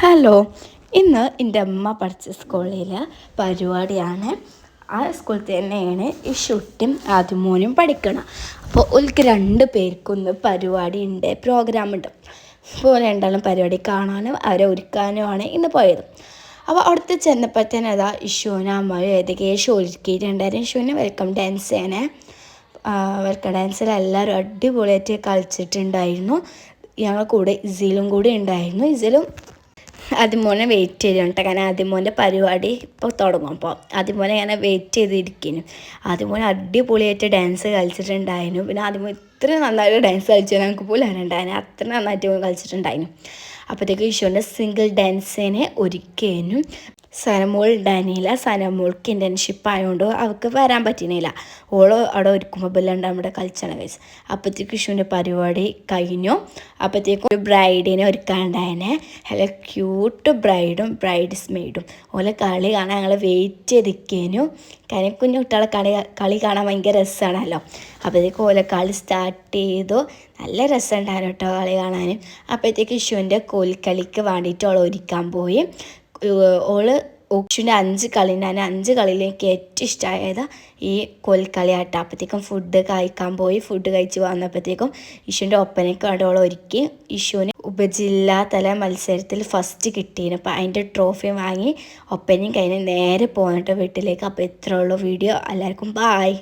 Hello, ഇന്ന് എൻ്റെ അമ്മ പഠിച്ച സ്കൂളിൽ പരിപാടിയാണ്. ആ സ്കൂളിൽ തന്നെയാണ് ഈ ഷുട്ടും ആദ്യമോനും പഠിക്കണം. അപ്പോൾ ഓൽക്ക് 2 പേർക്കും ഇന്ന് പരിപാടി ഉണ്ട്, പ്രോഗ്രാമുണ്ട്. അപ്പോൾ രണ്ടാളും പരിപാടി കാണാനും അവരെ ഒരുക്കാനുമാണ് ഇന്ന് പോയത്. അപ്പോൾ അവിടുത്തെ ചെന്നപ്പോൾ തന്നെ അതാ ഇഷുവിനും അമ്മയും ഏകദേശം ഒരുക്കിയിട്ടുണ്ടായിരുന്നു. ഇഷുവിന് വെൽക്കം ഡാൻസ് ചെയ്യണേ. വെൽക്കം ഡാൻസിൽ എല്ലാവരും അടിപൊളിയായിട്ട് കളിച്ചിട്ടുണ്ടായിരുന്നു. ഞങ്ങൾ കൂടെ ഇസിലും കൂടി ഉണ്ടായിരുന്നു. ഇസിലും ആദ്യമോനെ വെയിറ്റ് ചെയ്തിട്ടുണ്ട്, കാരണം ആദ്യമോൻ്റെ പരിപാടി ഇപ്പോൾ തുടങ്ങും. അപ്പോൾ ആദ്യമോനെ ഞാൻ വെയിറ്റ് ചെയ്തിരിക്കുന്നു. ആദ്യമോനെ അടിപൊളിയായിട്ട് ഡാൻസ് കളിച്ചിട്ടുണ്ടായിരുന്നു. പിന്നെ ആദ്യമോ ഇത്ര നന്നായിട്ട് ഡാൻസ് കളിച്ചാൽ ഞങ്ങൾക്ക് പോലും അറിയണ്ടായിരുന്നു, അത്ര നന്നായിട്ട് കളിച്ചിട്ടുണ്ടായിരുന്നു. അപ്പോഴത്തേക്ക് ഈശോൻ്റെ സിംഗിൾ ഡാൻസിനെ ഒരുക്കിയതിനും സനമോൾ ഉണ്ടായിരുന്നില്ല. സനമോൾക്ക് ഇൻറ്റേൺഷിപ്പ് ആയതുകൊണ്ട് അവൾക്ക് വരാൻ പറ്റുന്നില്ല. ഓള് അവിടെ ഒരുക്കുമ്പോൾ ബെല്ലുണ്ട് നമ്മുടെ കളിച്ചാണ് കഴിച്ച്. അപ്പോഴത്തേക്ക് ഇഷുവിൻ്റെ പരിപാടി കഴിഞ്ഞു. അപ്പോഴത്തേക്കും ഒരു ബ്രൈഡിനെ ഒരുക്കാണ്ടായതിനെ നല്ല ക്യൂട്ട് ബ്രൈഡും ബ്രൈഡ്സ് മെയ്ഡും ഓലെ കളി കാണാൻ ഞങ്ങൾ വെയിറ്റ് ചെയ്തിരിക്കുന്നു. കാരണം കുഞ്ഞു കുട്ടികളെ കളി കാണാൻ ഭയങ്കര രസമാണല്ലോ. അപ്പോഴത്തേക്കും ഓലെ കളി സ്റ്റാർട്ട് ചെയ്തു. നല്ല രസമുണ്ടായിരുന്നു കേട്ടോ കളി കാണാൻ. അപ്പോഴത്തേക്ക് ഇഷുവിൻ്റെ കോൽക്കളിക്ക് വേണ്ടിയിട്ട് ഓൾ ഒരുക്കാൻ പോയി. ഓള് ഓക്ഷൻ്റെ 5 കളി ഉണ്ടായിരുന്നു. 5 കളിയിലേക്ക് ഏറ്റവും ഇഷ്ടമായത് ഈ കോൽക്കളിയാട്ടം. അപ്പോഴത്തേക്കും ഫുഡ് കഴിക്കാൻ പോയി. ഫുഡ് കഴിച്ച് വന്നപ്പോഴത്തേക്കും ഇഷുവിൻ്റെ ഒപ്പനയ്ക്ക് വേണ്ടി ഓൾ ഒരുക്കി. ഇഷുവിന് ഉപജില്ലാതല മത്സരത്തിൽ ഫസ്റ്റ് കിട്ടിയിരുന്നു. അപ്പോൾ അതിൻ്റെ ട്രോഫി വാങ്ങി ഒപ്പനയും കഴിഞ്ഞ് നേരെ പോന്നിട്ട് വീട്ടിലേക്ക്. അപ്പോൾ ഇത്രയുള്ള വീഡിയോ. എല്ലാവർക്കും ബായ്.